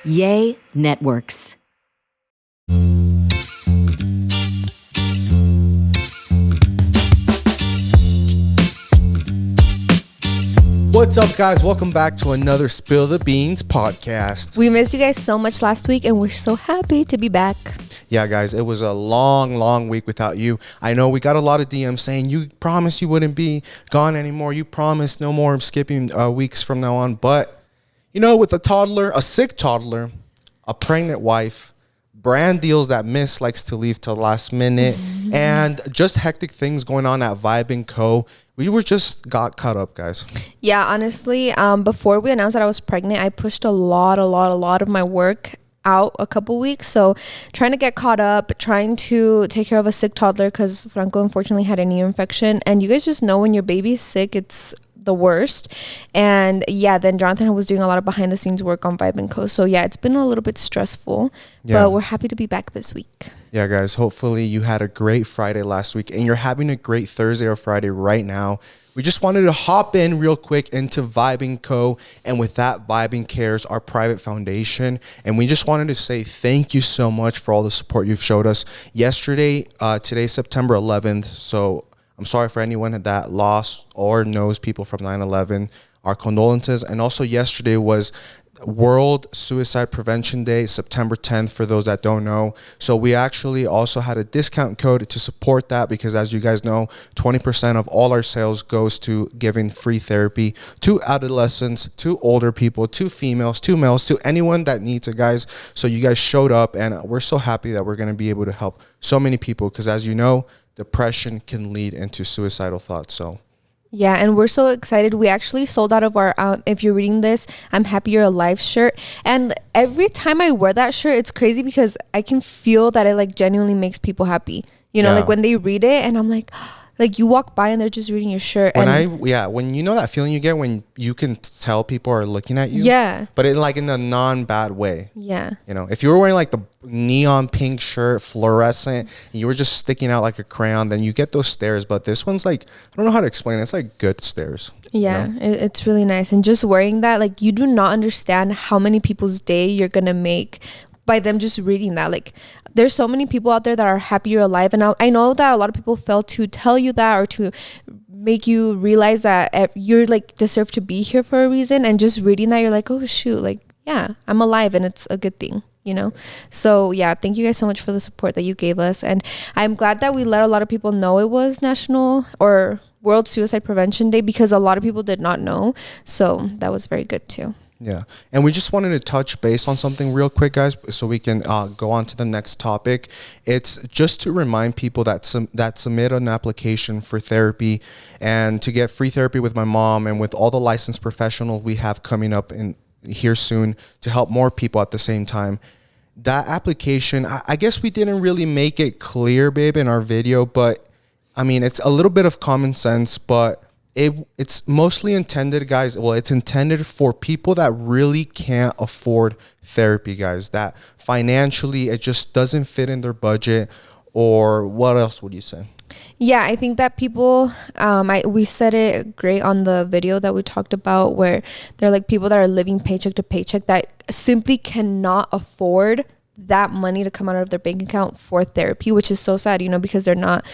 Yay Networks. What's up, guys? Welcome back to another Spill the Beans podcast. We missed you guys so much last week, and we're so happy to be back. Yeah, guys, it was a long week without you. I know we got a lot of DMs saying you promised you wouldn't be gone anymore. You promised no more skipping weeks from now on. But, you know, with a toddler, a sick toddler, a pregnant wife, brand deals that Miss likes to leave till last minute, and just hectic things going on at Vibin Co, we were just got caught up, guys. Yeah, honestly, before we announced that I was pregnant, I pushed a lot of my work out a couple weeks. So trying to get caught up, trying to take care of a sick toddler because Franco unfortunately had an ear infection. And you guys just know when your baby's sick, it's the worst. And yeah, then Jonathan was doing a lot of behind the scenes work on Vibin Co. So yeah, it's been a little bit stressful, but we're happy to be back this week. Yeah, guys, hopefully you had a great Friday last week and you're having a great Thursday or Friday right now. We just wanted to hop in real quick into Vibin Co. And with that, Vibin Cares, our private foundation. And we just wanted to say thank you so much for all the support you've showed us. Yesterday, today's September 11th. So I'm sorry for anyone that lost or knows people from 9/11. Our condolences. And also yesterday was World Suicide Prevention Day, September 10th, for those that don't know. So we actually also had a discount code to support that because, as you guys know, 20% of all our sales goes to giving free therapy to adolescents, to older people, to females, to males, to anyone that needs it, guys. So you guys showed up, and we're so happy that we're going to be able to help so many people because, as you know, depression can lead into suicidal thoughts. So yeah, and we're so excited. We actually sold out of our, if you're reading this, I'm Happy You're Alive shirt. And every time I wear that shirt, it's crazy because I can feel that it like genuinely makes people happy. You know, like when they read it and I'm like you walk by and they're just reading your shirt. When you know that feeling you get when you can tell people are looking at you. Yeah. But in a non-bad way. Yeah. You know, if you were wearing like the neon pink shirt, fluorescent, and you were just sticking out like a crayon, then you get those stares. But this one's like, I don't know how to explain it. It's like good stares. Yeah, you know? It's really nice. And just wearing that, like you do not understand how many people's day you're going to make by them just reading that. Like there's so many people out there that are happy you're alive, and I know that a lot of people fail to tell you that or to make you realize that you're like deserve to be here for a reason. And just reading that, you're like, oh shoot, like yeah, I'm alive, and it's a good thing, you know. So yeah, thank you guys so much for the support that you gave us, and I'm glad that we let a lot of people know it was National or World Suicide Prevention Day because a lot of people did not know. So that was very good too. Yeah. And we just wanted to touch base on something real quick, guys, so we can go on to the next topic. It's just to remind people that submit an application for therapy and to get free therapy with my mom and with all the licensed professionals we have coming up in here soon to help more people at the same time. That application, I guess we didn't really make it clear, babe, in our video, but I mean, it's a little bit of common sense, but it's mostly intended, guys. Well, it's intended for people that really can't afford therapy, guys, that financially it just doesn't fit in their budget. Or what else would you say? Yeah, I think that people, we said it great on the video that we talked about where they're like people that are living paycheck to paycheck that simply cannot afford that money to come out of their bank account for therapy, which is so sad, you know, because they're not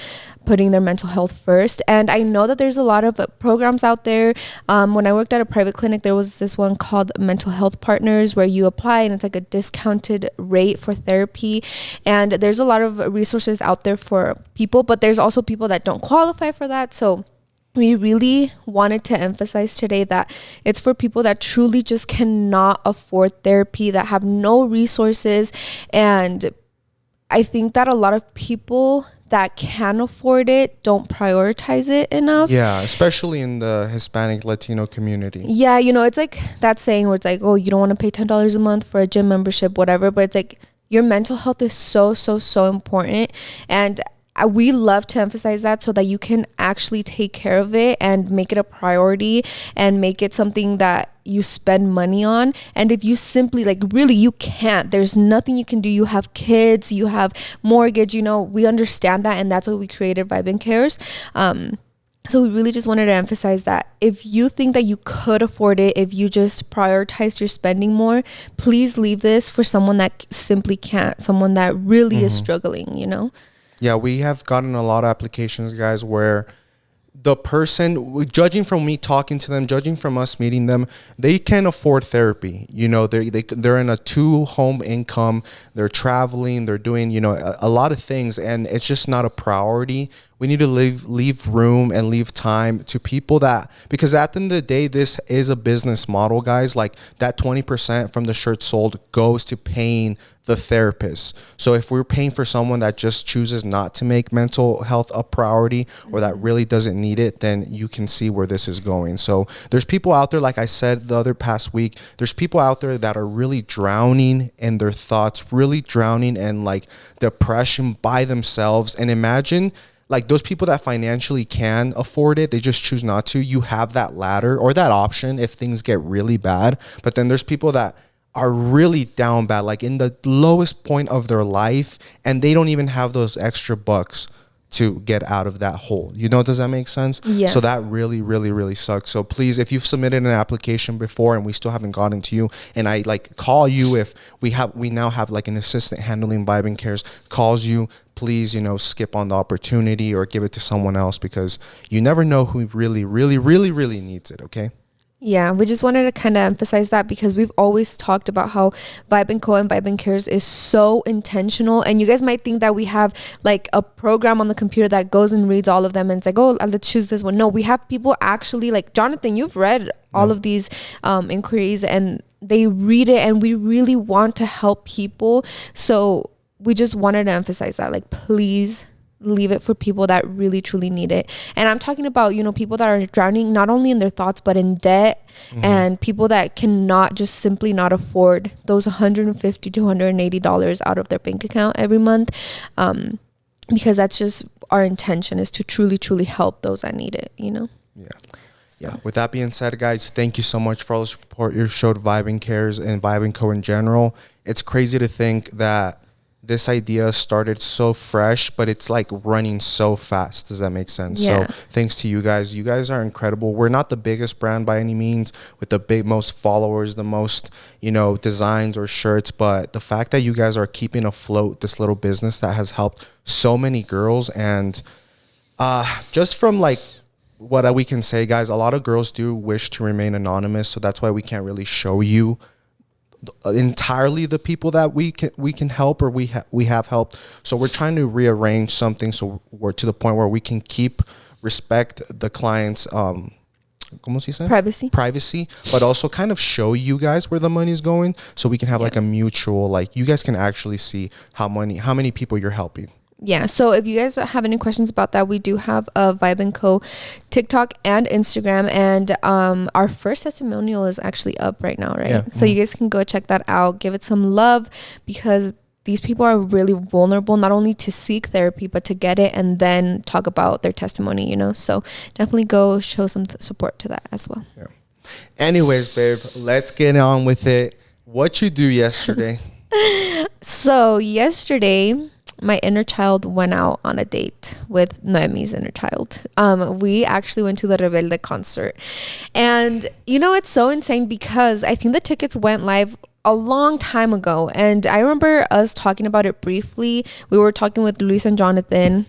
putting their mental health first. And I know that there's a lot of programs out there. When I worked at a private clinic, there was this one called Mental Health Partners where you apply and it's like a discounted rate for therapy. And there's a lot of resources out there for people, but there's also people that don't qualify for that. So we really wanted to emphasize today that it's for people that truly just cannot afford therapy, that have no resources. And I think that a lot of people that can afford it don't prioritize it enough. Yeah, especially in the Hispanic Latino community. Yeah, you know, it's like that saying where it's like, oh, you don't want to pay $10 a month for a gym membership, whatever. But it's like your mental health is so important. And we love to emphasize that so that you can actually take care of it and make it a priority and make it something that you spend money on. And if you simply you can't, there's nothing you can do. You have kids, you have mortgage, you know, we understand that. And that's why we created Vibin Cares. So we really just wanted to emphasize that if you think that you could afford it, if you just prioritize your spending more, please leave this for someone that simply can't, someone that really is struggling, you know? Yeah, we have gotten a lot of applications, guys, where the person, judging from me talking to them, judging from us meeting them, they can afford therapy. You know, they're in a 2-home income, they're traveling, they're doing, you know, a lot of things, and it's just not a priority. We need to leave room and leave time to people that, because at the end of the day, this is a business model, guys. Like that 20% from the shirt sold goes to paying the therapist. So if we're paying for someone that just chooses not to make mental health a priority, or that really doesn't need it, then you can see where this is going. So there's people out there, like I said the other past week, there's people out there that are really drowning in their thoughts, really drowning in like depression by themselves. And imagine, like, those people that financially can afford it, they just choose not to. You have that ladder or that option if things get really bad. But then there's people that are really down bad, like in the lowest point of their life, and they don't even have those extra bucks to get out of that hole. You know, does that make sense? Yeah. So that really, really, really sucks. So please, if you've submitted an application before and we still haven't gotten to you, and I like call you, if we now have like an assistant handling Vibin Cares calls you, please, you know, skip on the opportunity or give it to someone else, because you never know who really, really, really, really needs it. Okay. Yeah, we just wanted to kind of emphasize that, because we've always talked about how Vibin Co and Vibin Cares is so intentional. And you guys might think that we have like a program on the computer that goes and reads all of them and it's like, oh, let's choose this one. No, we have people actually, like Jonathan, you've read all of these inquiries, and they read it, and we really want to help people. So we just wanted to emphasize that, like, please leave it for people that really truly need it. And I'm talking about, you know, people that are drowning not only in their thoughts but in debt, and people that cannot just simply not afford those $150 to $180 out of their bank account every month, because that's just our intention, is to truly help those that need it, you know. Yeah. With that being said, guys, thank you so much for all the support you showed Vibin Cares and Vibin Co in general. It's crazy to think that this idea started so fresh, but it's like running so fast. Does that make sense? Yeah. So thanks to you guys. You guys are incredible. We're not the biggest brand by any means with the most followers, the most, you know, designs or shirts, but the fact that you guys are keeping afloat this little business that has helped so many girls. And just from like what we can say, guys, a lot of girls do wish to remain anonymous. So that's why we can't really show you entirely the people that we can help, or we have helped. So we're trying to rearrange something so we're to the point where we can respect the clients ¿cómo se dice? Privacy, but also kind of show you guys where the money is going, so we can have like a mutual, like, you guys can actually see how many people you're helping. Yeah, so if you guys have any questions about that, we do have a Vibin Co TikTok and Instagram, and our first testimonial is actually up right now, right? Yeah. So you guys can go check that out, give it some love, because these people are really vulnerable, not only to seek therapy, but to get it and then talk about their testimony, you know? So definitely go show some support to that as well. Yeah. Anyways, babe, let's get on with it. What you do yesterday? So yesterday, my inner child went out on a date with Noemi's inner child. We actually went to the Rebelde concert. And, you know, it's so insane because I think the tickets went live a long time ago. And I remember us talking about it briefly. We were talking with Luis and Jonathan,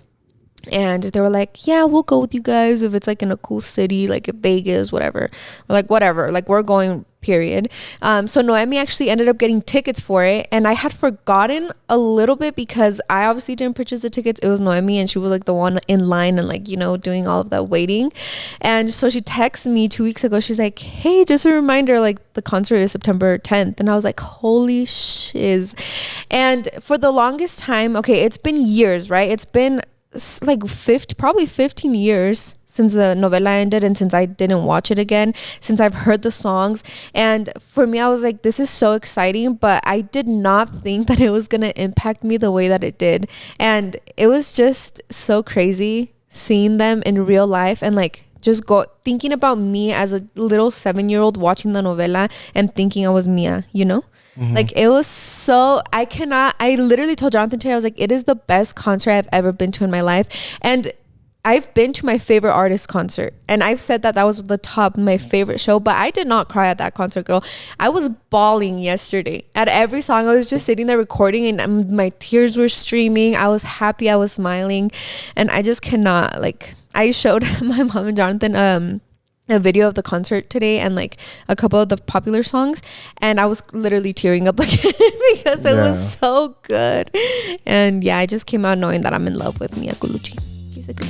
and they were like, yeah, we'll go with you guys if it's like in a cool city, like Vegas, whatever. We're like, whatever, like, we're going, period. So Noemi actually ended up getting tickets for it, and I had forgotten a little bit because I obviously didn't purchase the tickets. It was Noemi, and she was like the one in line and, like, you know, doing all of that waiting. And so she texted me 2 weeks ago. She's like, hey, just a reminder, like, the concert is September 10th. And I was like, holy shiz. And for the longest time, okay, it's been years, right? It's been like probably 15 years since the novela ended, and since I didn't watch it again, since I've heard the songs. And for me, I was like, this is so exciting, but I did not think that it was gonna impact me the way that it did. And it was just so crazy seeing them in real life, and like just thinking about me as a little 7-year-old watching the novela and thinking I was Mia, you know? Like, it was so, I literally told Jonathan today, I was like, it is the best concert I've ever been to in my life. And I've been to my favorite artist concert, and I've said that was the top my favorite show, but I did not cry at that concert, girl. I was bawling yesterday at every song. I was just sitting there recording, and my tears were streaming. I was happy, I was smiling, and I just cannot, like, I showed my mom and Jonathan a video of the concert today and like a couple of the popular songs, and I was literally tearing up again because it was so good. And yeah, I just came out knowing that I'm in love with Mia Colucci. Basically.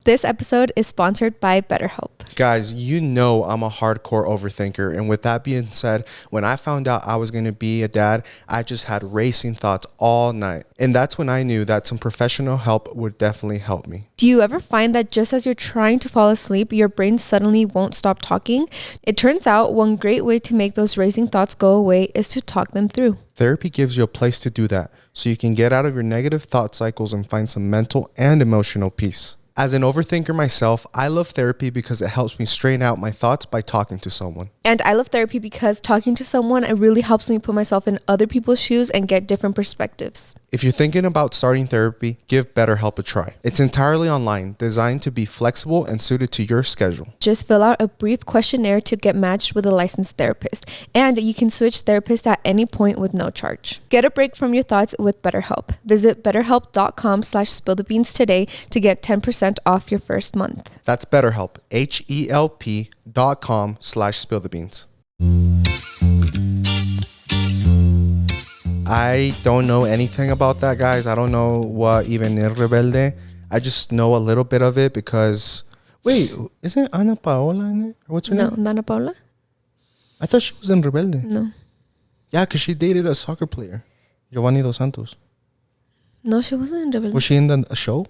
This episode is sponsored by Betterhelp. Guys, you know I'm a hardcore overthinker. And with that being said, when I found out I was going to be a dad, I just had racing thoughts all night. And that's when I knew that some professional help would definitely help me. Do you ever find that just as you're trying to fall asleep, your brain suddenly won't stop talking? It turns out one great way to make those racing thoughts go away is to talk them through. Therapy gives you a place to do that, so you can get out of your negative thought cycles and find some mental and emotional peace. As an overthinker myself, I love therapy because it helps me straighten out my thoughts by talking to someone. And I love therapy because talking to someone, it really helps me put myself in other people's shoes and get different perspectives. If you're thinking about starting therapy, give BetterHelp a try. It's entirely online, designed to be flexible and suited to your schedule. Just fill out a brief questionnaire to get matched with a licensed therapist. And you can switch therapists at any point with no charge. Get a break from your thoughts with BetterHelp. Visit betterhelp.com/spillthebeans today to get 10% off your first month. That's BetterHelp, HELP.com/spillthebeans. I don't know anything about that, guys. I don't know what even is Rebelde. I just know a little bit of it because... Wait, isn't Ana Paola in it? What's her name? No, Ana Paula? I thought she was in Rebelde. No. Yeah, because she dated a soccer player, Giovanni Dos Santos. No, she wasn't in Rebelde. Was she in the show?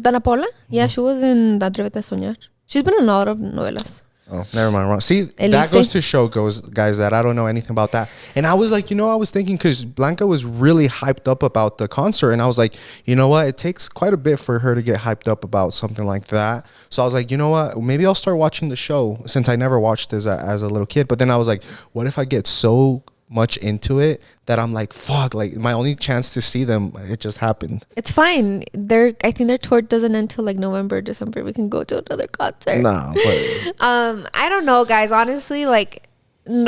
Ana Paula? Yeah, she was in Atrévete a Soñar. She's been in a lot of novelas. Oh, never mind. Wrong. See, that goes to show, guys, that I don't know anything about that. And I was like, I was thinking because Blanca was really hyped up about the concert. And I was like, you know what? It takes quite a bit for her to get hyped up about something like that. So I was like, you know what? Maybe I'll start watching the show since I never watched this as a little kid. But then I was like, what if I get so much into it that I'm like, fuck, like my only chance to see them, it just happened. It's fine. I think their tour doesn't end until like November, December. We can go to another concert. Nah, but I don't know, guys. Honestly, like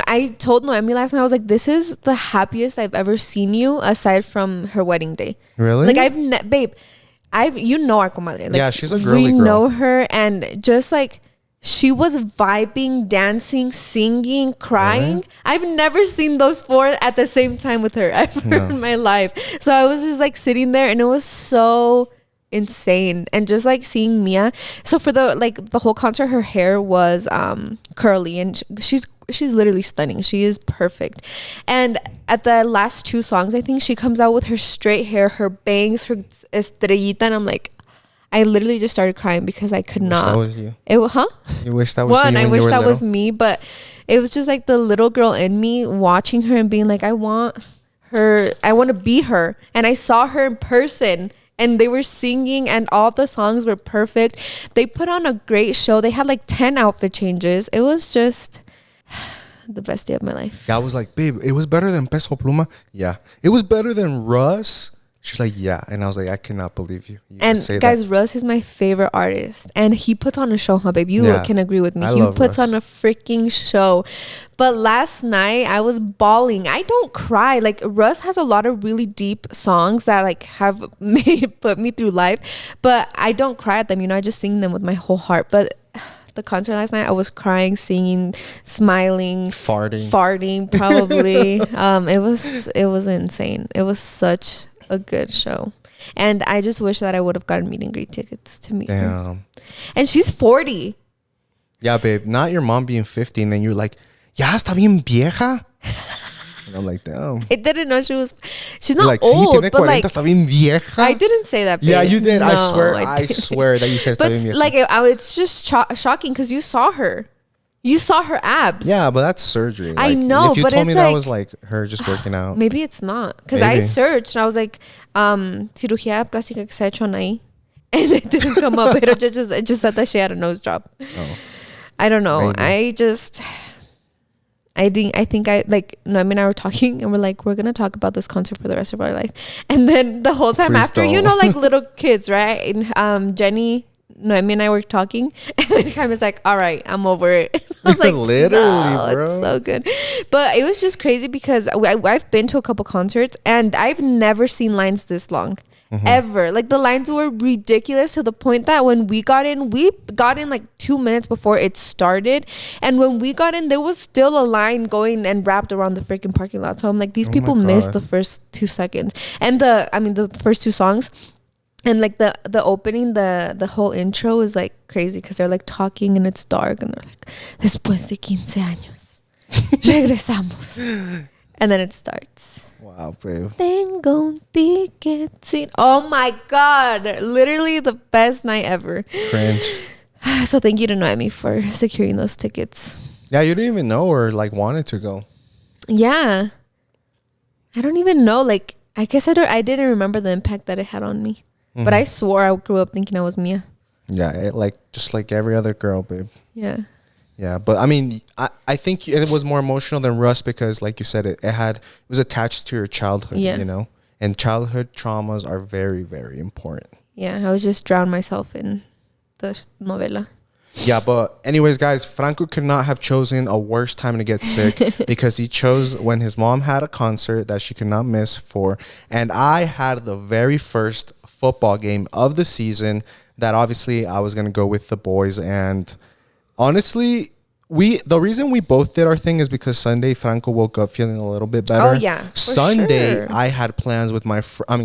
I told Noemi last night, I was like, this is the happiest I've ever seen you aside from her wedding day. Really? Like babe, our comadre. Like, yeah, she's a girly we girl. We know her, and just like she was vibing, dancing, singing, crying. Really? I've never seen those four at the same time with her ever in my life. So I was just like sitting there, and it was so insane. And just like seeing Mia. So for the whole concert, her hair was curly, and she's literally stunning. She is perfect. And at the last two songs, I think she comes out with her straight hair, her bangs, her estrellita, and I'm like, I literally just started crying because I could not. That was you. You wish that was you. I wish that was me, but it was just like the little girl in me watching her and being like, I want her. I want to be her. And I saw her in person, and they were singing, and all the songs were perfect. They put on a great show. They had like 10 outfit changes. It was just the best day of my life. Yeah, I was like, babe, it was better than Peso Pluma. Yeah. It was better than Russ. She's like, yeah. And I was like, I cannot believe you. And guys, Russ is my favorite artist. And he puts on a show, huh, babe? You can agree with me. He puts on a freaking show. But last night, I was bawling. I don't cry. Like, Russ has a lot of really deep songs that, like, have put me through life. But I don't cry at them. I just sing them with my whole heart. But the concert last night, I was crying, singing, smiling, farting probably. It was insane. It was such a good show, and I just wish that I would have gotten meet and greet tickets to meet her. And she's 40. Yeah, babe, not your mom being 50 and then you're like, ya está bien vieja. And I'm like, damn. I didn't know she's not like, old, sí, but like, está bien vieja. I didn't say that, babe. Yeah, you did. No, I swear that you said está bien vieja. Like, it's just shocking because you saw her abs. Yeah, but that's surgery. I know, if you but told me it's that like, was like her just working out. Maybe it's not, because I searched and I was like, cirugía plástica que se ha hecho ahí, and it didn't come up. It just said that she had a nose job. Oh. I don't know. Maybe. I think Noemi and I were talking and we're like, we're gonna talk about this concert for the rest of our life. And then the whole time Please after, don't. like little kids, right? And Jenny, Noemi and I were talking, and then Jaime was like, all right, I'm over it. I was like, Literally, no, bro. it's so good. But it was just crazy because I've been to a couple concerts and I've never seen lines this long. Ever. Like the lines were ridiculous to the point that when we got in like 2 minutes before it started, and when we got in there was still a line going and wrapped around the freaking parking lot. So I'm like, these people missed the first 2 seconds and the first 2 songs. And like the opening, the whole intro is like crazy because they're like talking and it's dark and they're like, después de 15 años regresamos. And then it starts. Wow, babe. Tengo un ticket. Oh my God. Literally the best night ever. Cringe. So thank you to Noemi for securing those tickets. Yeah, you didn't even know or like wanted to go. Yeah. I don't even know. Like, I guess I didn't remember the impact that it had on me. But I swore I grew up thinking I was Mia. Yeah, just like every other girl, babe. Yeah. Yeah, but I mean, I think it was more emotional than Russ because, like you said, it was attached to your childhood, you know? And childhood traumas are very, very important. Yeah, I was just drowned myself in the novela. Yeah, but anyways, guys, Franco could not have chosen a worse time to get sick because he chose when his mom had a concert that she could not miss for. And I had the very first football game of the season that obviously I was going to go with the boys. And honestly, the reason we both did our thing is because Sunday Franco woke up feeling a little bit better. Oh yeah. Sunday sure. I had plans with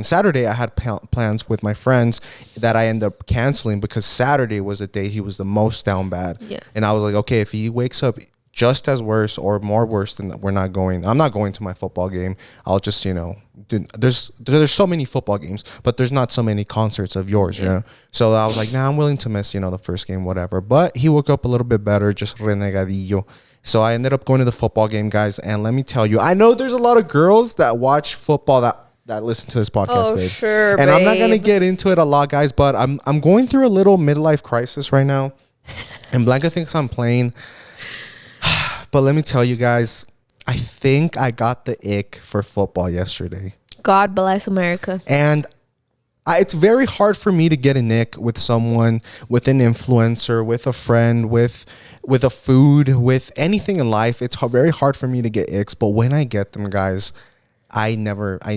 Saturday I had plans with my friends that I ended up canceling because Saturday was the day he was the most down bad. Yeah. And I was like, okay, if he wakes up just as worse or more worse, then I'm not going to my football game. I'll just, there's so many football games, but there's not so many concerts of yours, you know? So I was like, nah, I'm willing to miss, the first game, whatever. But he woke up a little bit better, just renegadillo. So I ended up going to the football game, guys. And let me tell you, I know there's a lot of girls that watch football that listen to this podcast, babe. Sure, and babe. I'm not going to get into it a lot, guys, but I'm going through a little midlife crisis right now. And Blanca thinks I'm playing. But let me tell you guys, I think I got the ick for football yesterday. God bless America. And it's very hard for me to get an ick with someone, with an influencer, with a friend, with a food, with anything in life. It's very hard for me to get icks. But when I get them, guys, I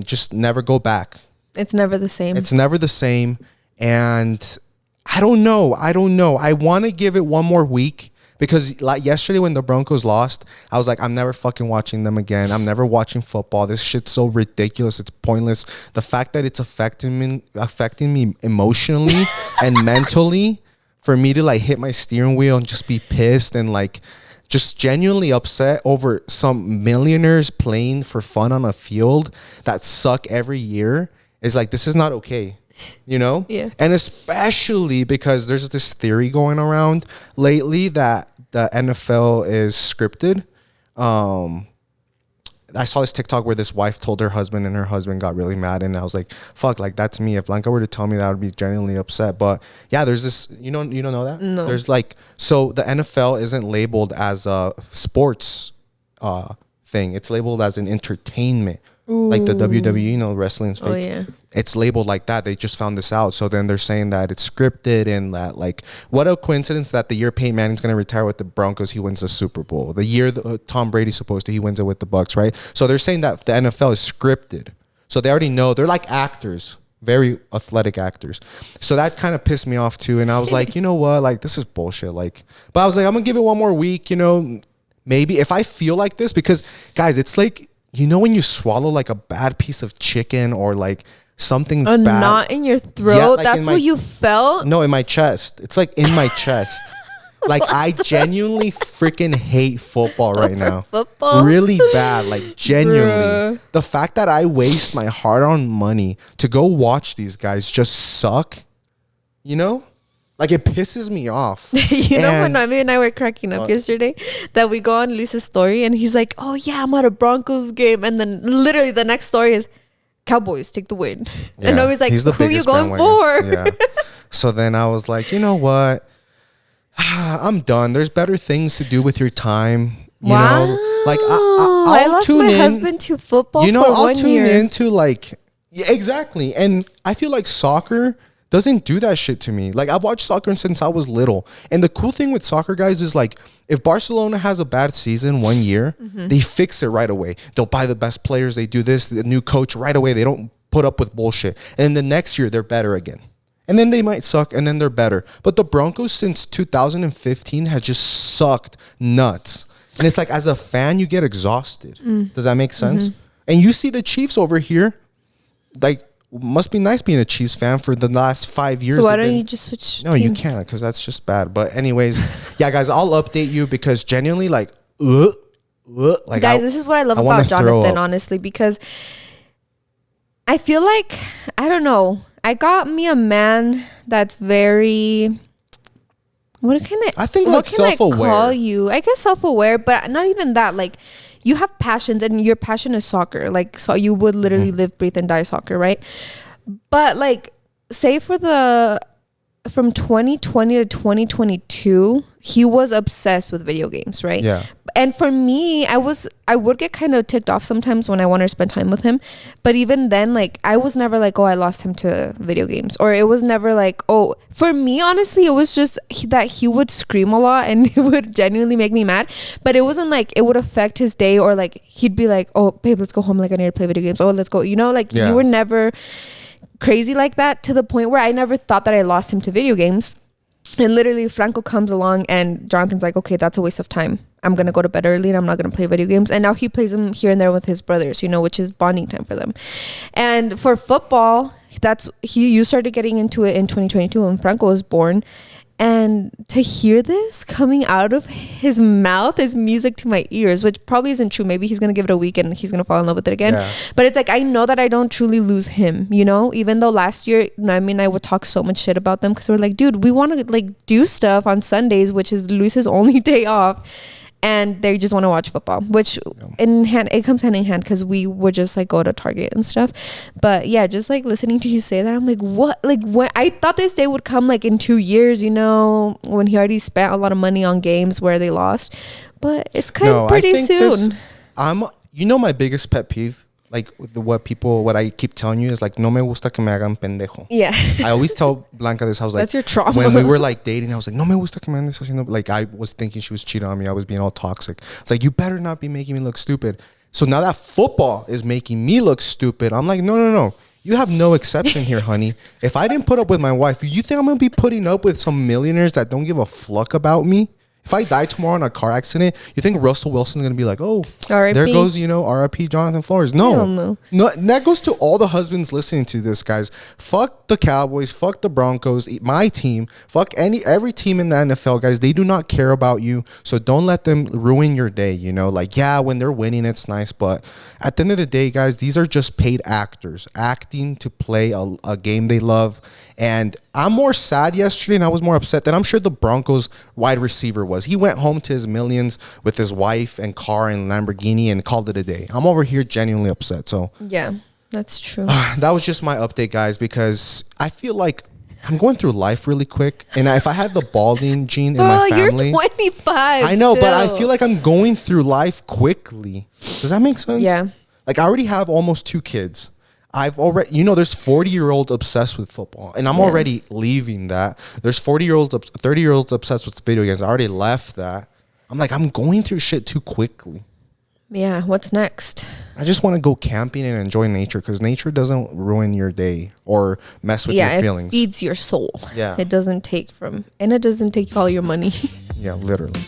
just never go back. It's never the same. It's never the same. And I don't know. I want to give it one more week. Because like yesterday when the Broncos lost, I was like, I'm never fucking watching them again. I'm never watching football. This shit's so ridiculous. It's pointless. The fact that it's affecting me emotionally and mentally, for me to like hit my steering wheel and just be pissed and like just genuinely upset over some millionaires playing for fun on a field that suck every year is like, this is not okay. Yeah. And especially because there's this theory going around lately that the NFL is scripted. I saw this TikTok where this wife told her husband and her husband got really mad, and I was like, fuck, like that's me. If Blanca were to tell me that, I would be genuinely upset. But yeah, there's this, you don't know that? No. There's like, so the NFL isn't labeled as a sports thing. It's labeled as an entertainment. Like the WWE, wrestling's fake. Oh yeah. It's labeled like that. They just found this out. So then they're saying that it's scripted and that like, what a coincidence that the year Peyton Manning's going to retire with the Broncos, he wins the Super Bowl. The year Tom Brady's supposed to, he wins it with the Bucks, right? So they're saying that the NFL is scripted. So they already know. They're like actors, very athletic actors. So that kind of pissed me off too. And I was like, you know what? Like, this is bullshit. Like, but I was like, I'm going to give it one more week, maybe if I feel like this, because guys, it's like, when you swallow like a bad piece of chicken or like something A bad. knot in your throat. Yeah, like That's what you felt? No, in my chest. It's like in my chest. Like I genuinely freaking hate football right now. Football? Really bad. Like genuinely. Bruh. The fact that I waste my hard-earned money to go watch these guys just suck. Like it pisses me off. When Noemi and I were cracking up yesterday that we go on Lisa's story and he's like, oh yeah, I'm at a Broncos game. And then literally the next story is Cowboys take the win. Yeah, and Noemi's like, who are you going for? Yeah. So then I was like, you know what? I'm done. There's better things to do with your time. You know, like I I'll lost tune my in. husband to football. You know, for I'll 1 tune year. into like, yeah, exactly. And I feel like soccer doesn't do that shit to me. Like I've watched soccer since I was little. And the cool thing with soccer, guys, is like if Barcelona has a bad season 1 year, they fix it right away. They'll buy the best players. They do this, the new coach right away. They don't put up with bullshit. And the next year they're better again. And then they might suck and then they're better. But the Broncos since 2015 has just sucked nuts. And it's like as a fan, you get exhausted. Does that make sense? And you see the Chiefs over here, like, must be nice being a Chiefs fan for the last 5 years. So why don't you just switch? No, you can't, because that's just bad. But anyways, yeah, guys, I'll update you because genuinely, like Guys, this is what I love about Jonathan, honestly, because I feel like, I don't know, I got me a man that's very, what can I self-aware. call you? I guess self-aware, but not even that. Like, you have passions, and your passion is soccer. Like, so you would literally live, breathe, and die soccer, right? But like, say from 2020 to 2022, he was obsessed with video games, right? Yeah. And for me, I would get kind of ticked off sometimes when I wanted to spend time with him. But even then, like, I was never like, oh, I lost him to video games. Or it was never like, oh, for me, honestly, it was just that he would scream a lot and it would genuinely make me mad. But it wasn't like it would affect his day, or like he'd be like, oh, babe, let's go home. Like, I need to play video games. Oh, let's go. You know, like you were never crazy like that, to the point where I never thought that I lost him to video games. And literally Franco comes along and Jonathan's like, okay, that's a waste of time. I'm going to go to bed early and I'm not going to play video games. And now he plays them here and there with his brothers, you know, which is bonding time for them. And for football, you started getting into it in 2022 when Franco was born. And to hear this coming out of his mouth is music to my ears, which probably isn't true. Maybe he's going to give it a week and he's going to fall in love with it again. Yeah. But it's like, I know that I don't truly lose him, you know, even though last year, I mean, I would talk so much shit about them because we're like, dude, we want to like do stuff on Sundays, which is Luis's only day off. And they just want to watch football, which it comes hand in hand because we would just like go to Target and stuff. But yeah, just like listening to you say that, I'm like, what? Like, when I thought this day would come like in 2 years, you know, when he already spent a lot of money on games where they lost. But it's kind of pretty soon. You know, my biggest pet peeve, like what I keep telling you is like, no me gusta que me hagan pendejo. Yeah. I always tell Blanca this. I was like, that's your trauma. When we were like dating, I was like, no me gusta que me andes haciendo. Like, I was thinking she was cheating on me. I was being all toxic. It's like, you better not be making me look stupid. So now that football is making me look stupid, I'm like, no. You have no exception here, honey. If I didn't put up with my wife, you think I'm going to be putting up with some millionaires that don't give a fuck about me? If I die tomorrow in a car accident, you think Russell Wilson's going to be like, oh, R.I.P. there goes, you know, R.I.P. Jonathan Flores? No. That goes to all the husbands listening to this, guys. Fuck the Cowboys. Fuck the Broncos. My team. Fuck every team in the NFL, guys. They do not care about you. So don't let them ruin your day, you know? Like, yeah, when they're winning, it's nice. But at the end of the day, guys, these are just paid actors acting to play a game they love. And I'm more sad yesterday and I was more upset than I'm sure the Broncos wide receiver was. He went home to his millions with his wife and car and Lamborghini and called it a day. I'm over here genuinely upset. So yeah, that's true. That was just my update, guys, because I feel like I'm going through life really quick. And if I had the balding gene in my family. You're 25. I know, but I feel like I'm going through life quickly. Does that make sense? Yeah. Like, I already have almost 2 kids. I've already, you know, there's 40-year-olds obsessed with football, and I'm already leaving that. There's 30-year-olds obsessed with video games. I already left that. I'm like, I'm going through shit too quickly. Yeah, what's next? I just want to go camping and enjoy nature because nature doesn't ruin your day or mess with your feelings. It feeds your soul. Yeah. It doesn't take all your money. Yeah, literally.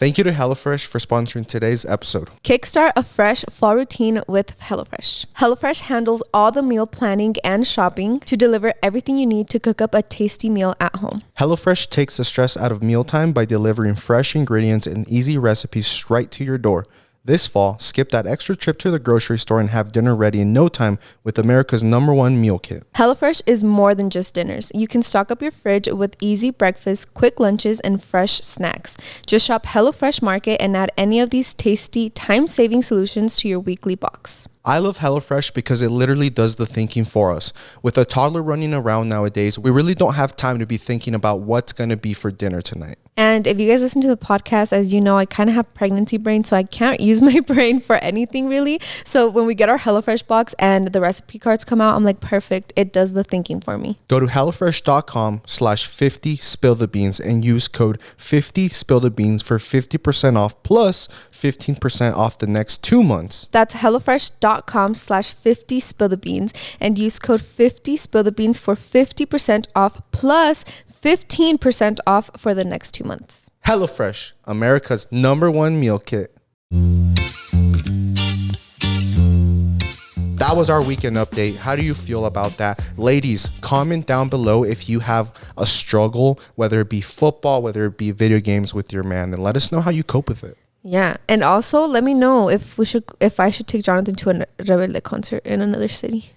Thank you to HelloFresh for sponsoring today's episode. Kickstart a fresh fall routine with HelloFresh. HelloFresh handles all the meal planning and shopping to deliver everything you need to cook up a tasty meal at home. HelloFresh takes the stress out of mealtime by delivering fresh ingredients and easy recipes straight to your door. This fall, skip that extra trip to the grocery store and have dinner ready in no time with America's #1 meal kit. HelloFresh is more than just dinners. You can stock up your fridge with easy breakfasts, quick lunches, and fresh snacks. Just shop HelloFresh Market and add any of these tasty, time-saving solutions to your weekly box. I love HelloFresh because it literally does the thinking for us. With a toddler running around nowadays, we really don't have time to be thinking about what's going to be for dinner tonight. And if you guys listen to the podcast, as you know, I kind of have pregnancy brain, so I can't use my brain for anything really. So when we get our HelloFresh box and the recipe cards come out, I'm like, perfect. It does the thinking for me. Go to HelloFresh.com/50spillthebeans and use code 50spillthebeans for 50% off plus 15% off the next 2 months. That's HelloFresh.com/50spillthebeans and use code 50spillthebeans for 50% off plus 15% off for the next 2 months. HelloFresh, America's #1 meal kit. That was our weekend update. How do you feel about that? Ladies, comment down below if you have a struggle, whether it be football, whether it be video games with your man, and let us know how you cope with it. Yeah, and also let me know if I should take Jonathan to a Rebelde concert in another city.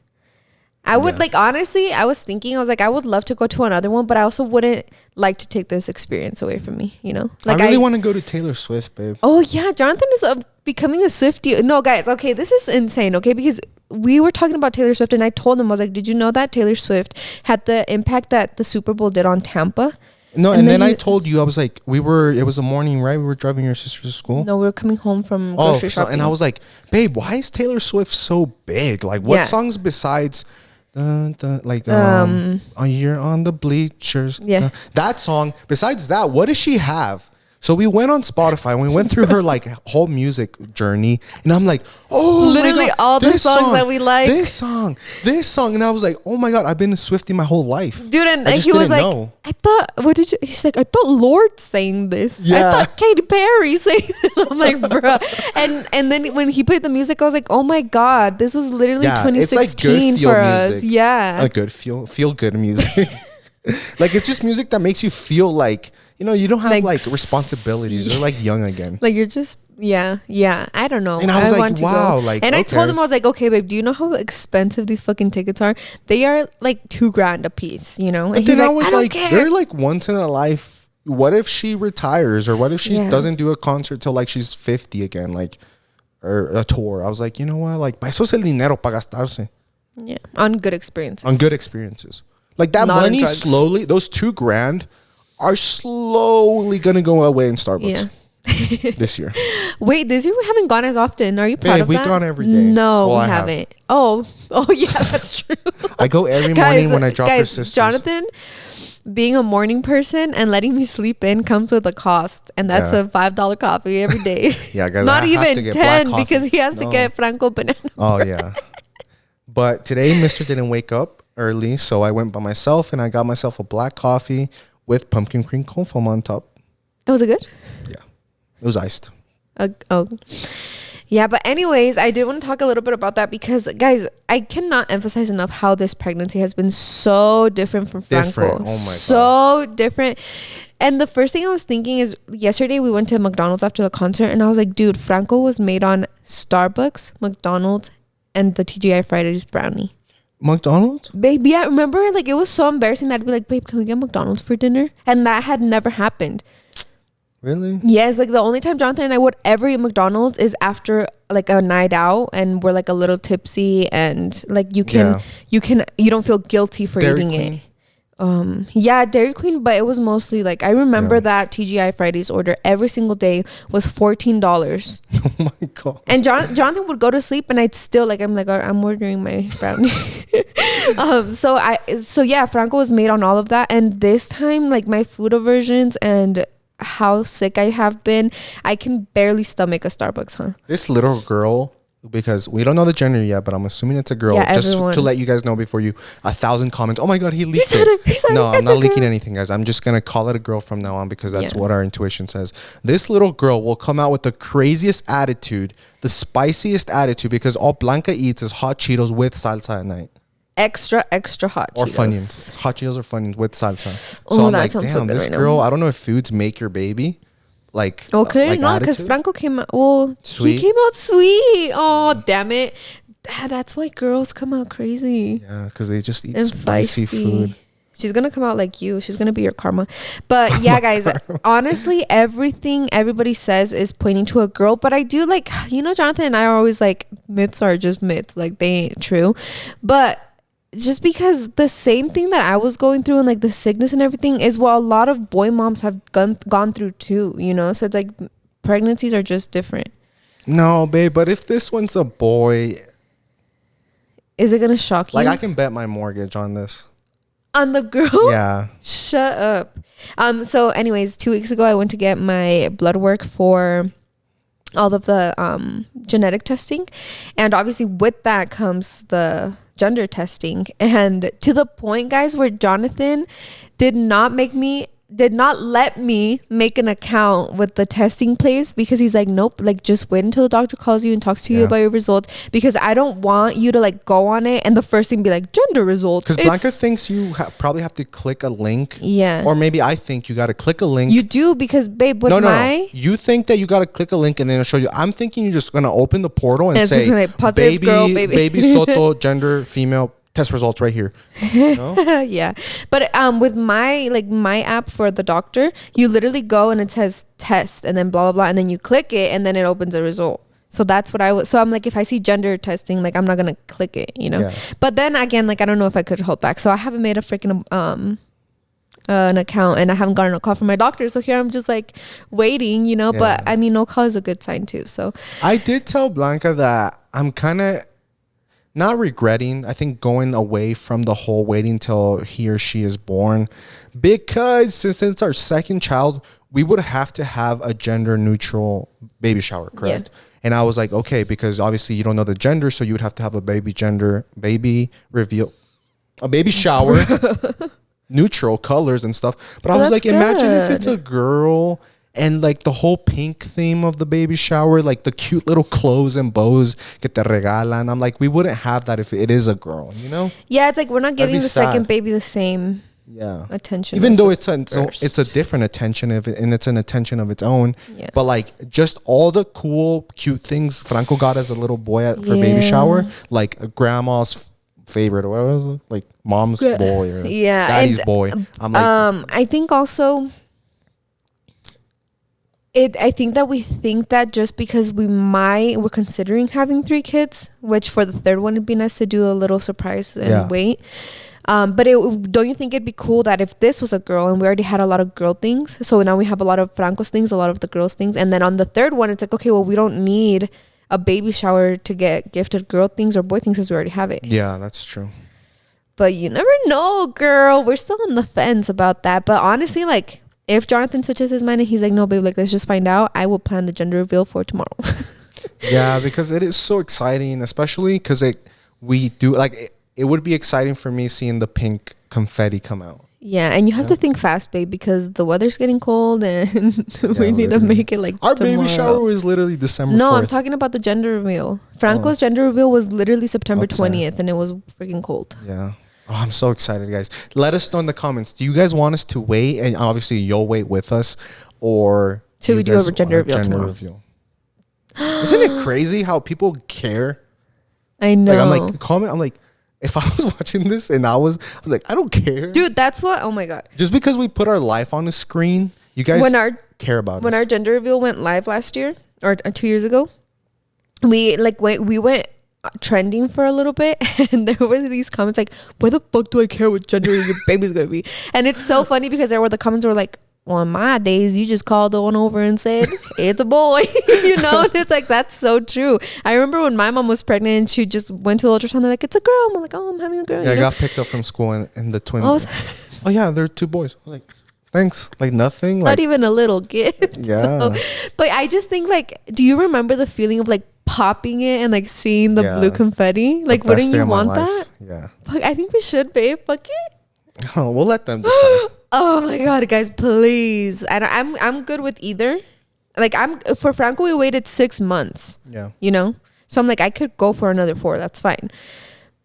I would honestly, I was thinking, I would love to go to another one, but I also wouldn't like to take this experience away from me, you know? I really want to go to Taylor Swift, babe. Oh yeah, Jonathan is becoming a Swiftie. No, guys, okay, this is insane, okay? Because we were talking about Taylor Swift and I told him, I was like, did you know that Taylor Swift had the impact that the Super Bowl did on Tampa? No, and then I told you, I was like, it was a morning, right? We were driving your sister to school. No, we were coming home from grocery shopping. And I was like, babe, why is Taylor Swift so big? Like, what songs besides... you're on the bleachers. Yeah. That song, besides that, what does she have? So we went on Spotify and we went through her whole music journey, and I'm like, oh, literally my God, all the songs that we like. This song, and I was like, oh my God, I've been a Swiftie my whole life, dude. And he was like, know. I thought, what did you? He's like, I thought Lord sang this. Yeah. I thought Katy Perry sang this. I'm like, bro. And then when he played the music, I was like, oh my God, this was literally 2016 for us. Music. Yeah, a good feel good music. It's just music that makes you feel like, you know, you don't have responsibilities. You're young again. You're just, yeah. I don't know. And I was like, wow. I told him, I was like, okay, babe, do you know how expensive these fucking tickets are? They are $2,000 a piece, you know? And then I was like, they're once in a life. What if she retires, or what if she doesn't do a concert till she's 50 again, or a tour? I was like, you know what? Para eso es el dinero, para gastarse. Yeah. On good experiences. That not money slowly, those $2,000 are slowly gonna go away in Starbucks this year. Wait, this year we haven't gone as often. Are you proud of that? We've gone every day. No, we haven't. Oh yeah, that's true. I go every morning when I drop her sisters. Jonathan, being a morning person and letting me sleep in comes with a cost, and that's a $5 coffee every day. Yeah, guys. Not even 10 because he has to get Franco banana. Oh yeah. But today, Mr. didn't wake up early, so I went by myself and I got myself a black coffee with pumpkin cream cold foam on top. Was it good? Yeah, it was iced. Yeah, but anyways, I did want to talk a little bit about that because, guys, I cannot emphasize enough how this pregnancy has been so different from Franco. Oh my God. So different. And the first thing I was thinking is, yesterday we went to McDonald's after the concert, and I was like, dude, Franco was made on Starbucks, McDonald's, and the TGI Fridays brownie. McDonald's? Babe, yeah, remember? It was so embarrassing that I'd be like, babe, can we get McDonald's for dinner? And that had never happened. Really? Yes, the only time Jonathan and I would ever eat McDonald's is after a night out, and we're a little tipsy, and you don't feel guilty for Dairy eating Queen. it. Dairy Queen, but it was mostly I remember that TGI Fridays order every single day was $14. Oh my God. And Jonathan would go to sleep, and I'd still I'm ordering my brownie. Franco was made on all of that, and this time my food aversions and how sick I have been, I can barely stomach a Starbucks, huh? This little girl, because we don't know the gender yet, but I'm assuming it's a girl. Yeah, just everyone. to let you guys know before 1,000 comments. Oh my God, he leaked He said No, it. I'm not leaking anything, guys. I'm just going to call it a girl from now on because that's what our intuition says. This little girl will come out with the craziest attitude, the spiciest attitude, because all Blanca eats is hot Cheetos with salsa at night. Extra hot or Cheetos. Funyuns. Hot Cheetos or Funyuns with salsa. Oh, So I'm that like, sounds so damn, good this right now. girl, I don't know if foods make your baby, like Okay, no, because attitude? Franco came out. Well, Sweet. he came out sweet. Oh, damn it! That's why girls come out crazy Yeah, because they just eat and spicy feisty. food. She's gonna come out like you. She's gonna be your karma. But yeah, guys, honestly, everything everybody says is pointing to a girl. But I do like, Jonathan and I are always like, myths are just myths. Like, they ain't true. But just because the same thing that I was going through and like the sickness and everything is what a lot of boy moms have gone through too, So it's like pregnancies are just different. No, babe, but if this one's a boy, is it gonna shock you? like I can bet my mortgage on this. On the girl? Yeah. Shut up. So anyways, 2 weeks ago I went to get my blood work for all of the genetic testing, and obviously with that comes the gender testing, and to the point, guys, where Jonathan did not let me make an account with the testing place, because he's like, nope, like just wait until the doctor calls you and talks to you about your results, because I don't want you to like go on it and the first thing be like gender results, because Blanca thinks you probably have to click a link. Yeah. Or maybe I think you got to click a link. You do, because babe, with no. You think that you got to click a link and then it'll show you. I'm thinking you're just going to open the portal and it's say, just gonna positive girl, baby. baby Soto, gender, female, test results right here. No? Yeah, but with my app for the doctor, you literally go and it says test and then blah blah blah, and then you click it and then it opens a result. So that's what I was. So I'm like, if I see gender testing, like I'm not gonna click it, Yeah. But then again, like I don't know if I could hold back. So I haven't made a freaking an account, and I haven't gotten a call from my doctor. So here I'm just like waiting, Yeah. But I mean, no call is a good sign too. So I did tell Blanca that I'm kind of not regretting, I think, going away from the whole waiting till he or she is born, because since it's our second child, we would have to have a gender neutral baby shower, correct? Yeah. And I was like, okay, because obviously you don't know the gender, so you would have to have a baby reveal, a baby shower, neutral colors and stuff. But I was like, imagine if it's a girl. And like the whole pink theme of the baby shower, like the cute little clothes and bows que te regalan. I'm like, we wouldn't have that if it is a girl, Yeah, it's like we're not giving the second baby the same attention. Even though it's a different attention and it's an attention of its own. Yeah. But like just all the cool, cute things Franco got as a little boy for baby shower, like grandma's favorite, or what was it? Like mom's boy or daddy's boy. I'm like, I think also, I think that we think that just because we're considering having 3 kids, which for the third one it'd be nice to do a little surprise and wait. But don't you think it'd be cool that if this was a girl and we already had a lot of girl things, so now we have a lot of Franco's things, a lot of the girls things, and then on the third one it's like, okay, well, we don't need a baby shower to get gifted girl things or boy things, because we already have it. Yeah, that's true. But you never know, girl. We're still on the fence about that. But honestly, like, if Jonathan switches his mind and he's like, no, babe, like, let's just find out, I will plan the gender reveal for tomorrow. Yeah, because it is so exciting, especially because it would be exciting for me seeing the pink confetti come out. Yeah, and you have to think fast, babe, because the weather's getting cold and we need to make it like our tomorrow. Baby shower was literally December 4th. No, I'm talking about the gender reveal. Franco's gender reveal was literally September 20th, and it was freaking cold. Yeah. Oh, I'm so excited, guys. Let us know in the comments. Do you guys want us to wait? And obviously, you'll wait with us. Or should we do a gender reveal tomorrow? Isn't it crazy how people care? I know. Like, I'm like, comment. I'm like, if I was watching this and I was like, I don't care. Dude, that's what, oh my God. Just because we put our life on the screen, you guys care about When our gender reveal went live last year, or 2 years ago, we went trending for a little bit, and there was these comments like, why the fuck do I care what gender your baby's gonna be? And it's so funny because there were the comments were like, well, in my days you just called the one over and said it's a boy. And it's like, that's so true. I remember when my mom was pregnant and she just went to the ultrasound, they're like, it's a girl. I'm like, oh, I'm having a girl. Yeah, I got picked up from school and the twin. Oh yeah, they're 2 boys. I was like, thanks. Like nothing. Not even a little gift. Yeah. But I just think, like, do you remember the feeling of like popping it and like seeing the blue confetti? Like, wouldn't you want that? Yeah. Fuck, I think we should, babe. Fuck it. Oh, we'll let them decide. Oh my God, guys, please. I'm good with either. Like, for Franco, we waited 6 months. Yeah. So I'm like, I could go for another 4. That's fine.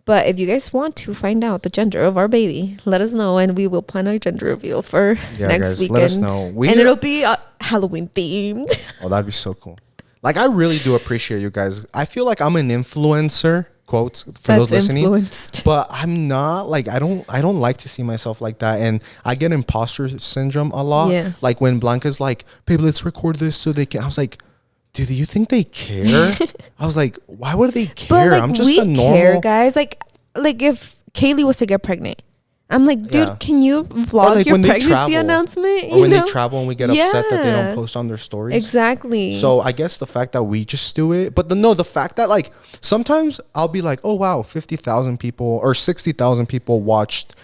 But if you guys want to find out the gender of our baby, let us know, and we will plan a gender reveal for next guys, weekend. let us know. And it'll be Halloween themed. Oh, that'd be so cool. Like, I really do appreciate you guys. I feel like I'm an influencer, quotes, for those listening. Influenced. But I'm not, like, I don't like to see myself like that. And I get imposter syndrome a lot. Yeah. Like when Blanca's like, babe, let's record this so they can. I was like, dude, do you think they care? I was like, why would they care? But like, I'm just we a normal care, guys. Like if Kaylee was to get pregnant, I'm like, dude, can you vlog like your when they pregnancy travel, announcement? or when they travel and we get upset that they don't Yeah. post on their stories. Exactly. So I guess the fact that we just do it, but the fact that like sometimes I'll be like, oh wow, 50,000 people or 60,000 people watched.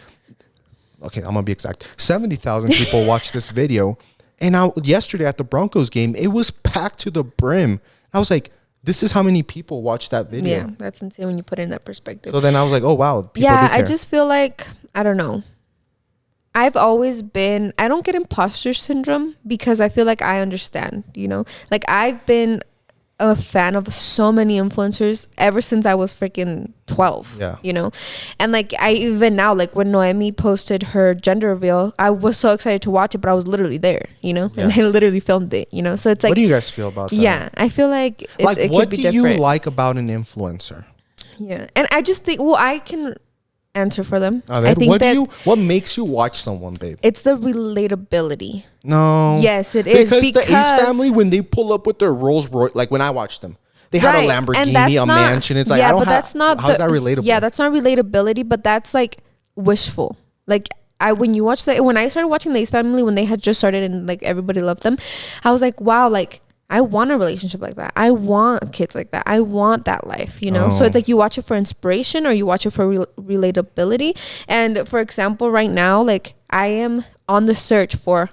Okay, I'm gonna be exact. 70,000 people watched this video, and now yesterday at the Broncos game, it was packed to the brim. I was like, this is how many people watched that video. Yeah, that's insane when you put it in that perspective. So then I was like, oh wow, people yeah, do care. I just feel like, I don't know. I don't get imposter syndrome because I feel like I understand, like I've been a fan of so many influencers ever since I was freaking 12. Yeah. And like I even now, like when Noemi posted her gender reveal, I was so excited to watch it, but I was literally there, and I literally filmed it, so it's like, what do you guys feel about that? Yeah, I feel like it what could be do different. you like about an influencer? Yeah, and I just think, I can answer for them. I think what makes you watch someone, babe? It's the relatability. No. Yes, it is. Because the Ace family, when they pull up with their Rolls Royce, like when I watched them, they had a Lamborghini, a mansion. It's like, I don't have. How's that relatable? Yeah, that's not relatability, but that's like wishful. Like when I started watching the Ace family, when they had just started and like everybody loved them, I was like, wow, like I want a relationship like that. I want kids like that. I want that life, So it's like you watch it for inspiration or you watch it for relatability. And for example, right now, like I am on the search for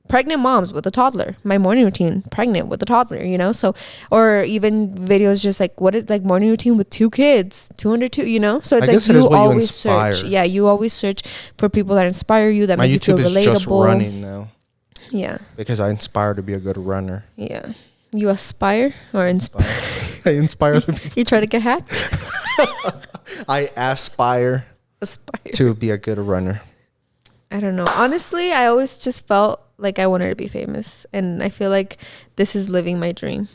pregnant moms with a toddler. My morning routine, pregnant with a toddler, So, or even videos just like what is like morning routine with 2 kids, 2 under 2, So it's like you always search. Yeah, you always search for people that inspire you, that make you feel relatable. My YouTube is just running now. Yeah. Because I inspire to be a good runner. Yeah. You aspire or inspire? I inspire the people. You try to get hacked? I aspire to be a good runner. I don't know. Honestly, I always just felt like I wanted to be famous. And I feel like this is living my dream.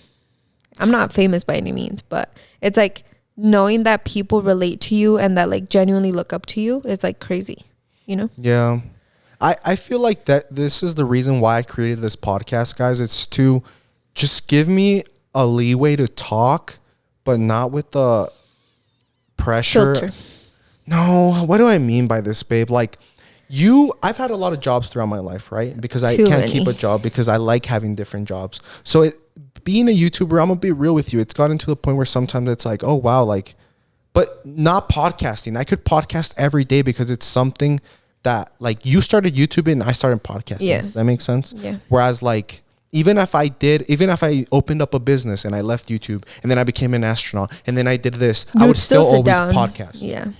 I'm not famous by any means, but it's like knowing that people relate to you and that like genuinely look up to you is like crazy, Yeah. I feel like that this is the reason why I created this podcast, guys. It's to just give me a leeway to talk, but not with the pressure. Filter. No, what do I mean by this, babe? Like I've had a lot of jobs throughout my life, right? Because I can't keep a job because I like having different jobs. So being a YouTuber, I'm gonna be real with you. It's gotten to the point where sometimes it's like, oh wow, like, but not podcasting. I could podcast every day because it's something that like you started YouTube and I started podcasting. Yeah. Does that make sense? Yeah. Whereas like even if I opened up a business and I left YouTube and then I became an astronaut and then I did this, I would still always podcast. Yeah.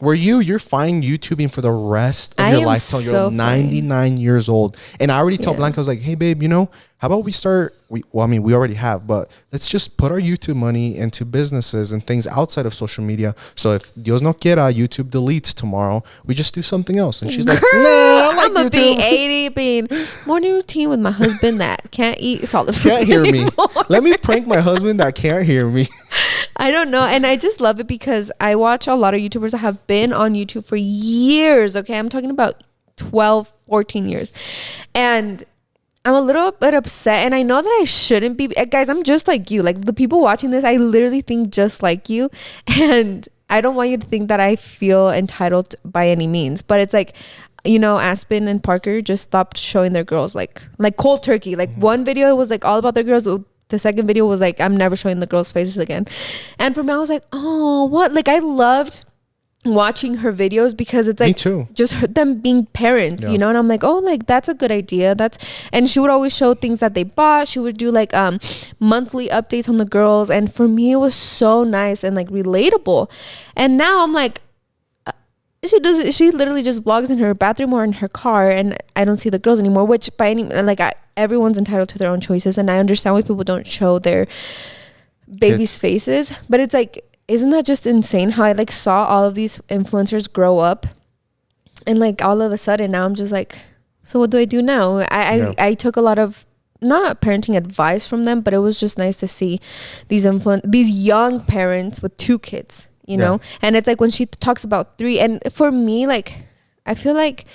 Where you're fine YouTubing for the rest of your life till you're 99 years old. And I already tell Blanca, I was like, hey babe, how about we start, we already have, but let's just put our YouTube money into businesses and things outside of social media. So if Dios no quiera, YouTube deletes tomorrow, we just do something else. And she's like, nah, I'm gonna be 80 being morning routine with my husband that can't eat solid food. Can't hear me. anymore. Let me prank my husband that can't hear me. I don't know. And I just love it because I watch a lot of YouTubers that have been on YouTube for years. Okay. I'm talking about 12, 14 years. And I'm a little bit upset. And I know that I shouldn't be. Guys, I'm just like you. Like the people watching this, I literally think just like you. And I don't want you to think that I feel entitled by any means. But it's like, Aspen and Parker just stopped showing their girls like cold turkey. Like one video was like all about their girls. The second video was like, I'm never showing the girls' faces again. And for me, I was like, oh, what? Like, I loved watching her videos because it's like, me too. Just them being parents, And I'm like, oh, like, that's a good idea. And she would always show things that they bought. She would do like monthly updates on the girls. And for me, it was so nice and like relatable. And now I'm like, she literally just vlogs in her bathroom or in her car, and I don't see the girls anymore, which by any everyone's entitled to their own choices, and I understand why people don't show their babies' faces, but it's like isn't that just insane how I like saw all of these influencers grow up, and like all of a sudden now I'm just like, so what do I do now? I took a lot of not parenting advice from them, but it was just nice to see these young parents with 2 kids, you know. And it's like when she talks about 3, and for me, like I feel like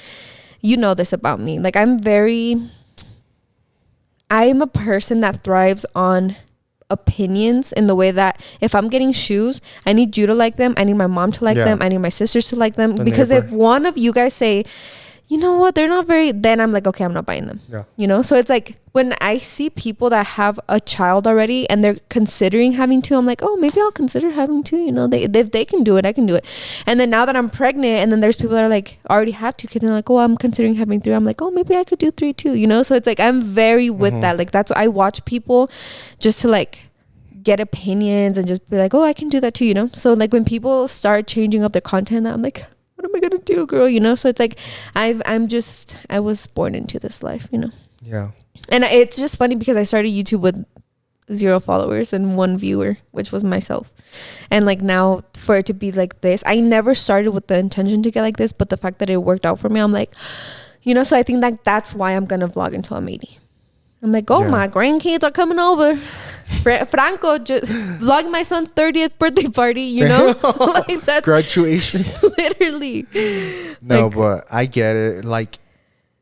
you know this about me, like I'm a person that thrives on opinions, in the way that if I'm getting shoes, I need you to like them, I need my mom to like them, I need my sisters to like them, because if one of you guys say, you know what, they're not very, then I'm like, okay, I'm not buying them. You know, so it's like when I see people that have a child already and they're considering having 2, I'm like, oh, maybe I'll consider having 2, you know, if they can do it, I can do it. And then now that I'm pregnant, and then there's people that are like already have 2 kids and like, oh, I'm considering having 3, I'm like, oh, maybe I could do 3 too, you know. So it's like I'm very with that, like that's what I watch people just to like get opinions and just be like, oh, I can do that too, you know. So like when people start changing up their content, I'm like, what am I gonna do, girl, you know. So it's like I was born into this life, you know. And it's just funny because I started YouTube with 0 followers and 1 viewer, which was myself. And like now for it to be like this, I never started with the intention to get like this, but the fact that it worked out for me, I'm like, you know. So I think that that's why I'm gonna vlog until I'm 80. I'm like, oh, my grandkids are coming over. Franco just vlogging my son's 30th birthday party, you know. Like that's graduation. Literally. No, like, but I get it. Like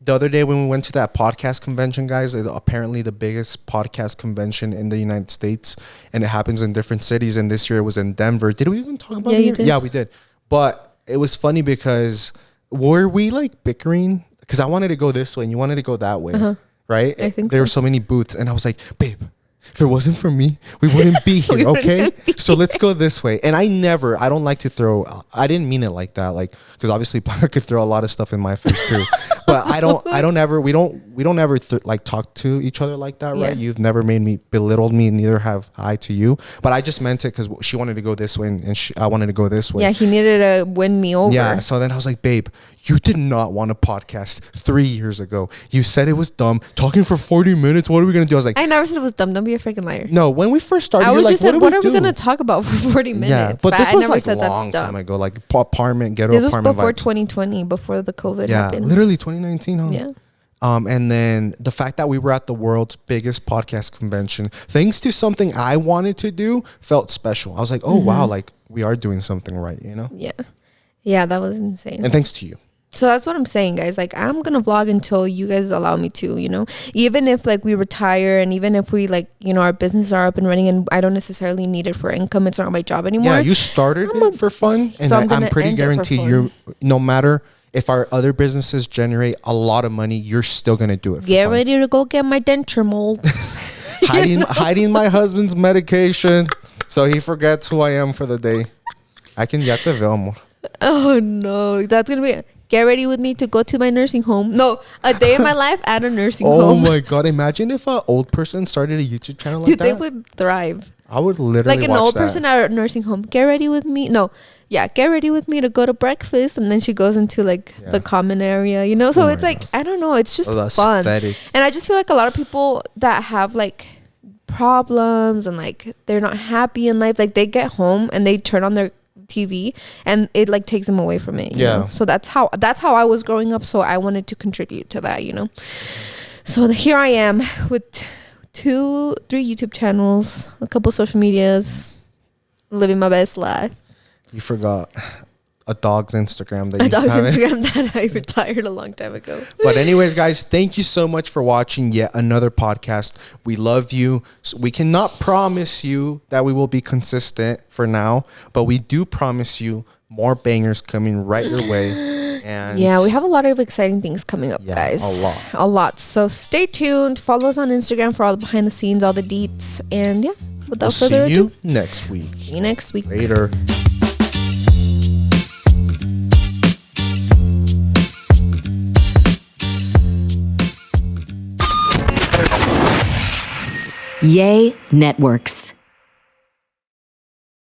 the other day when we went to that podcast convention, guys, it's apparently the biggest podcast convention in the United States, and it happens in different cities. And this year it was in Denver. Did we even talk about it? You did. Yeah, we did. But it was funny because were we like bickering? Because I wanted to go this way and you wanted to go that way. Right? I think there were so many booths, and I was like, babe, if it wasn't for me, we wouldn't be here, okay? So let's go this way. And I don't like to throw, I didn't mean it like that, like, because obviously I could throw a lot of stuff in my face too. But we don't ever like talk to each other like that, right? You've never made me, belittled me, neither have I to you. But I just meant it because she wanted to go this way and I wanted to go this way. Yeah, he needed to win me over. Yeah, so then I was like, babe, you did not want a podcast 3 years ago. You said it was dumb. Talking for 40 minutes, what are we going to do? I was like, I never said it was dumb. Don't be a freaking liar. No, when we first started, I was just like, what are we going to talk about for 40 minutes? Yeah, but this was like a said long that's time dumb. ago, like apartment, ghetto This was apartment before vibes. 2020, before the COVID happened. Yeah, literally 2019, huh? Yeah. And then the fact that we were at the world's biggest podcast convention, thanks to something I wanted to do, felt special. I was like, oh, wow, like we are doing something right, you know? Yeah. Yeah, that was insane. And thanks to you. So that's what I'm saying, guys. Like, I'm going to vlog until you guys allow me to, you know, even if like we retire and even if we like, you know, our businesses are up and running and I don't necessarily need it for income. It's not my job anymore. Yeah, you started it for fun. And so I'm pretty guaranteed you, no matter if our other businesses generate a lot of money, you're still going to do it. Get ready to go get my denture molds. hiding my husband's medication so he forgets who I am for the day. I can get the Vilmo. Oh, no. That's going to be... Get ready with me to go to my nursing home. No, a day in my life at a nursing home. Oh my God. Imagine if an old person started a YouTube channel like that. They would thrive. I would literally like an old person at a nursing home. Get ready with me. No. Yeah. Get ready with me to go to breakfast. And then she goes into like the common area, you know? So it's like, I don't know. It's just fun. Aesthetic. And I just feel like a lot of people that have like problems and like they're not happy in life, like they get home and they turn on their TV and it like takes them away from it, you know? So that's how I was growing up, so I wanted to contribute to that, you know. So here I am with 3 YouTube channels, a couple social medias, living my best life. You forgot a dog's Instagram that I retired a long time ago. But anyways, guys, thank you so much for watching yet another podcast. We love you. So we cannot promise you that we will be consistent for now, but we do promise you more bangers coming right your way. And yeah, we have a lot of exciting things coming up, guys. A lot. So stay tuned. Follow us on Instagram for all the behind the scenes, all the deets. And yeah, without further ado, see you next week. See you next week. Later. Yay Networks.